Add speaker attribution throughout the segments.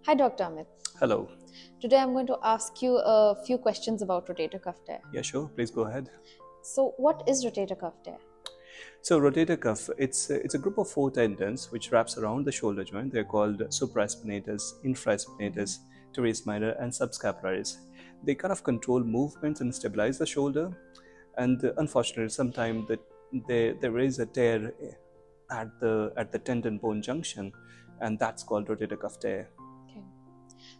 Speaker 1: Hi, Dr. Amit.
Speaker 2: Hello.
Speaker 1: Today I'm going to ask you a few questions about rotator cuff tear.
Speaker 2: Yeah, sure. Please go ahead.
Speaker 1: So, what is rotator cuff tear?
Speaker 2: So, rotator cuff, it's a group of four tendons which wraps around the shoulder joint. They're called supraspinatus, infraspinatus, teres minor, and subscapularis. They kind of control movements and stabilize the shoulder. And unfortunately, sometimes there is a tear at the tendon bone junction, and that's called rotator cuff tear.
Speaker 1: Okay.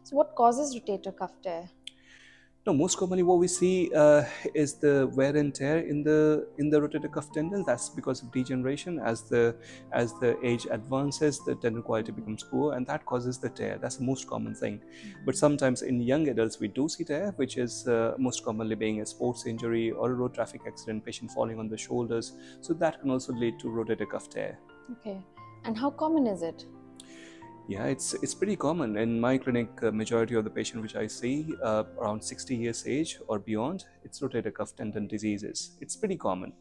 Speaker 1: So, what causes rotator cuff tear?
Speaker 2: No, most commonly what we see is the wear and tear in the rotator cuff tendon. That's because of degeneration. As the age advances, the tendon quality becomes poor, and that causes the tear. That's the most common thing. But sometimes in young adults, we do see tear, which is most commonly being a sports injury or a road traffic accident, patient falling on the shoulders. So that can also lead to rotator cuff tear.
Speaker 1: Okay. And how common is it?
Speaker 2: Yeah, it's pretty common. In my clinic, majority of the patient which I see around 60 years age or beyond, it's rotator cuff tendon diseases. It's pretty common.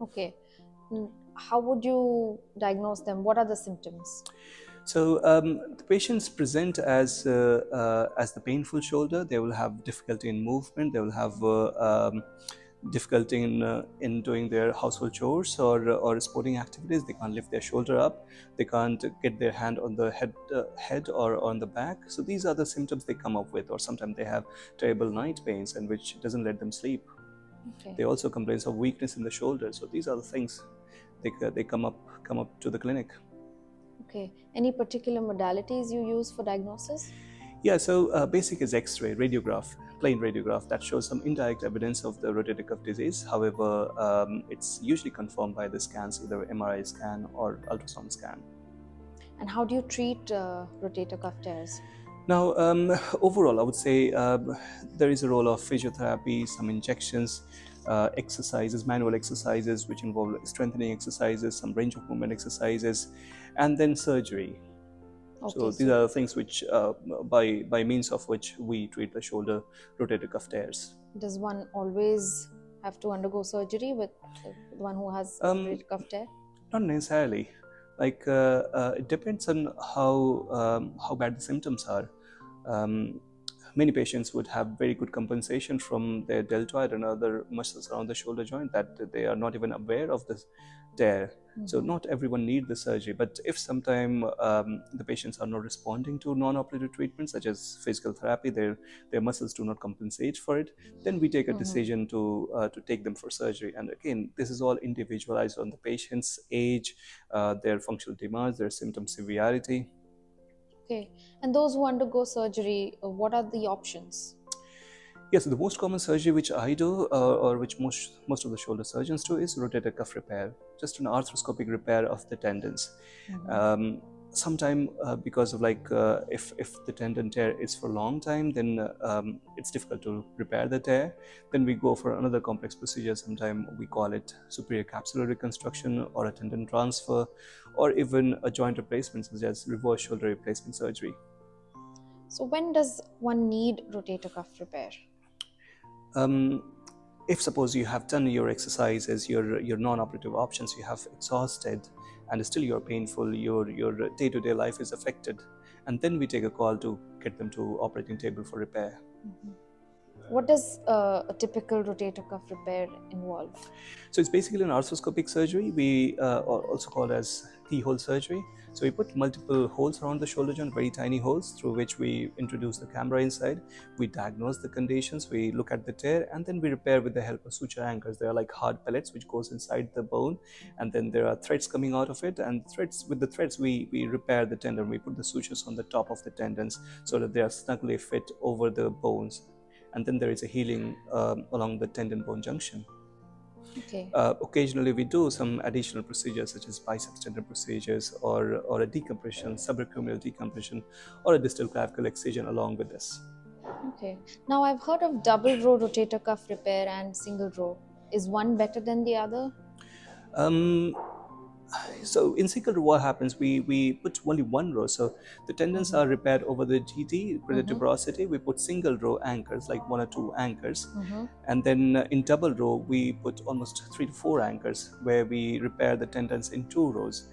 Speaker 1: Okay. How would you diagnose them? What are the symptoms?
Speaker 2: So the patients present as the painful shoulder. They will have difficulty in movement. They will have difficulty in doing their household chores or sporting activities. They can't lift their shoulder up. They can't get their hand on the head or on the back. So these are the symptoms they come up with. Or sometimes they have terrible night pains, and which doesn't let them sleep.
Speaker 1: Okay.
Speaker 2: They also complain of weakness in the shoulder. So these are the things they come up to the clinic.
Speaker 1: Okay. Any particular modalities you use for diagnosis?
Speaker 2: Yeah, so basic is X-ray, radiograph, plain radiograph that shows some indirect evidence of the rotator cuff disease. However, it's usually confirmed by the scans, either MRI scan or ultrasound scan.
Speaker 1: And how do you treat rotator cuff tears?
Speaker 2: Now, overall, I would say there is a role of physiotherapy, some injections, exercises, manual exercises, which involve strengthening exercises, some range of movement exercises, and then surgery.
Speaker 1: Okay,
Speaker 2: So these are the things which, by means of which we treat the shoulder rotator cuff tears.
Speaker 1: does one always have to undergo surgery with the one who has rotator cuff tear?
Speaker 2: Not necessarily. Like it depends on how bad the symptoms are. Many patients would have very good compensation from their deltoid and other muscles around the shoulder joint that they are not even aware of the tear. So not everyone needs the surgery, but if sometime the patients are not responding to non-operative treatments such as physical therapy, their muscles do not compensate for it, then we take a decision to take them for surgery. And again, this is all individualized on the patient's age, their functional demands, their symptom severity.
Speaker 1: Okay. And those who undergo surgery, what are the options?
Speaker 2: Yes, the most common surgery which I do, or which most of the shoulder surgeons do, is rotator cuff repair, just an arthroscopic repair of the tendons. Sometime because of if the tendon tear is for a long time, then it's difficult to repair the tear. Then we go for another complex procedure. Sometime we call it superior capsular reconstruction or a tendon transfer, or even a joint replacement such as reverse shoulder replacement surgery.
Speaker 1: So, when does one need rotator cuff repair?
Speaker 2: If suppose you have done your exercises, your non-operative options, you have exhausted, and still you're painful, your day-to-day life is affected, and then we take a call to get them to operating table for repair.
Speaker 1: What does a typical rotator cuff repair involve?
Speaker 2: So it's basically an arthroscopic surgery. We also call as keyhole surgery. So we put multiple holes around the shoulder joint, very tiny holes, through which we introduce the camera inside. We diagnose the conditions, we look at the tear, and then we repair with the help of suture anchors. They are like hard pellets which goes inside the bone, and then there are threads coming out of it, and with the threads we repair the tendon. We put the sutures on the top of the tendons so that they are snugly fit over the bones, and then there is a healing along the tendon bone junction.
Speaker 1: Okay.
Speaker 2: Occasionally we do some additional procedures such as biceps tendon procedures or a decompression, subarachnoidal decompression, or a distal clavicle excision along with this.
Speaker 1: Okay. Now, I've heard of double row rotator cuff repair and single row. Is one better than the other?
Speaker 2: So in single row, what happens? We put only one row, so the tendons are repaired over the GT, credit tuberosity. We put single row anchors, like 1 or 2 anchors, and then in double row we put almost 3 to 4 anchors, where we repair the tendons in 2 rows.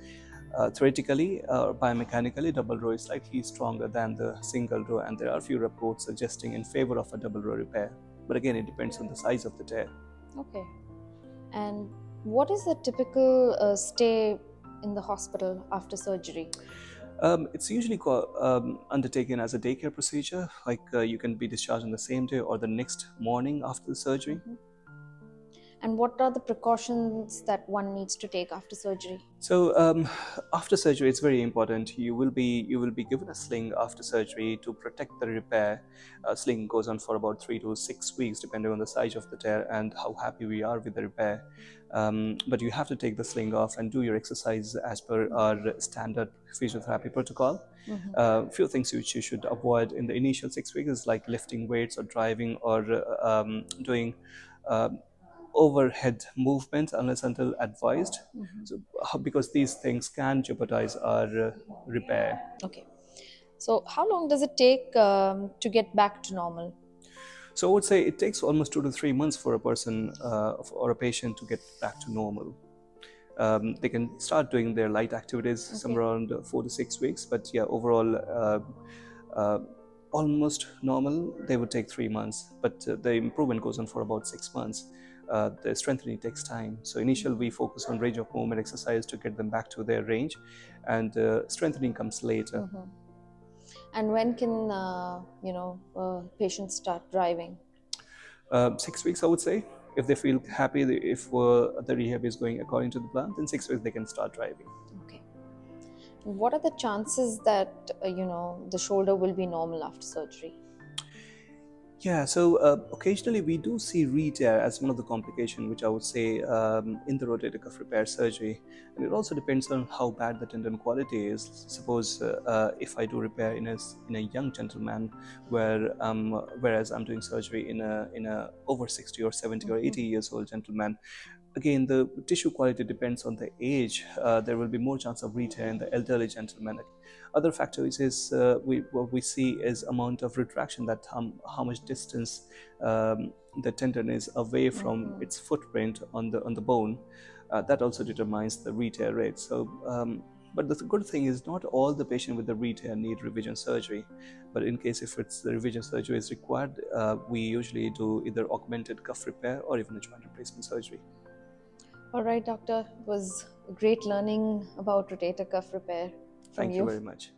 Speaker 2: Theoretically or biomechanically, double row is slightly stronger than the single row, and there are few reports suggesting in favor of a double row repair. But again, it depends on the size of the tear.
Speaker 1: Okay. And what is the typical stay in the hospital after surgery?
Speaker 2: It's usually undertaken as a daycare procedure, like you can be discharged on the same day or the next morning after the surgery.
Speaker 1: Mhm. And what are the precautions that one needs to take after surgery?
Speaker 2: So after surgery, it's very important. You will be given a sling after surgery to protect the repair. A sling goes on for about 3 to 6 weeks, depending on the size of the tear and how happy we are with the repair. But you have to take the sling off and do your exercise as per our standard physiotherapy protocol. Few things which you should avoid in the initial 6 weeks is like lifting weights or driving or doing overhead movements unless until advised. So, because these things can jeopardize our repair.
Speaker 1: Okay. So, how long does it take to get back to normal?
Speaker 2: So I would say it takes almost 2 to 3 months for a person or a patient to get back to normal. They can start doing their light activities somewhere around 4 to 6 weeks, but yeah, overall, uh, almost normal, they would take 3 months, but the improvement goes on for about 6 months. The strengthening takes time. So initially, we focus on range of movement exercise to get them back to their range, and strengthening comes later.
Speaker 1: And when can patients start driving?
Speaker 2: 6 weeks, I would say. If they feel happy, if the rehab is going according to the plan, then 6 weeks they can start driving.
Speaker 1: Okay. What are the chances that the shoulder will be normal after surgery?
Speaker 2: Yeah, so occasionally we do see re-tear as one of the complications, which I would say in the rotator cuff repair surgery, and it also depends on how bad the tendon quality is. Suppose if I do repair in a young gentleman, whereas I'm doing surgery in a over 60 or 70 or 80 years old gentleman. Again, the tissue quality depends on the age. There will be more chance of re-tear in the elderly gentleman. Other factors is what we see is amount of retraction, that how much distance the tendon is away from its footprint on the bone. That also determines the re-tear rate. So. But the good thing is not all the patient with the re-tear need revision surgery. But in case if it's the revision surgery is required, we usually do either augmented cuff repair or even a joint replacement surgery.
Speaker 1: All right, doctor. It was great learning about rotator cuff repair from
Speaker 2: Thank you very much.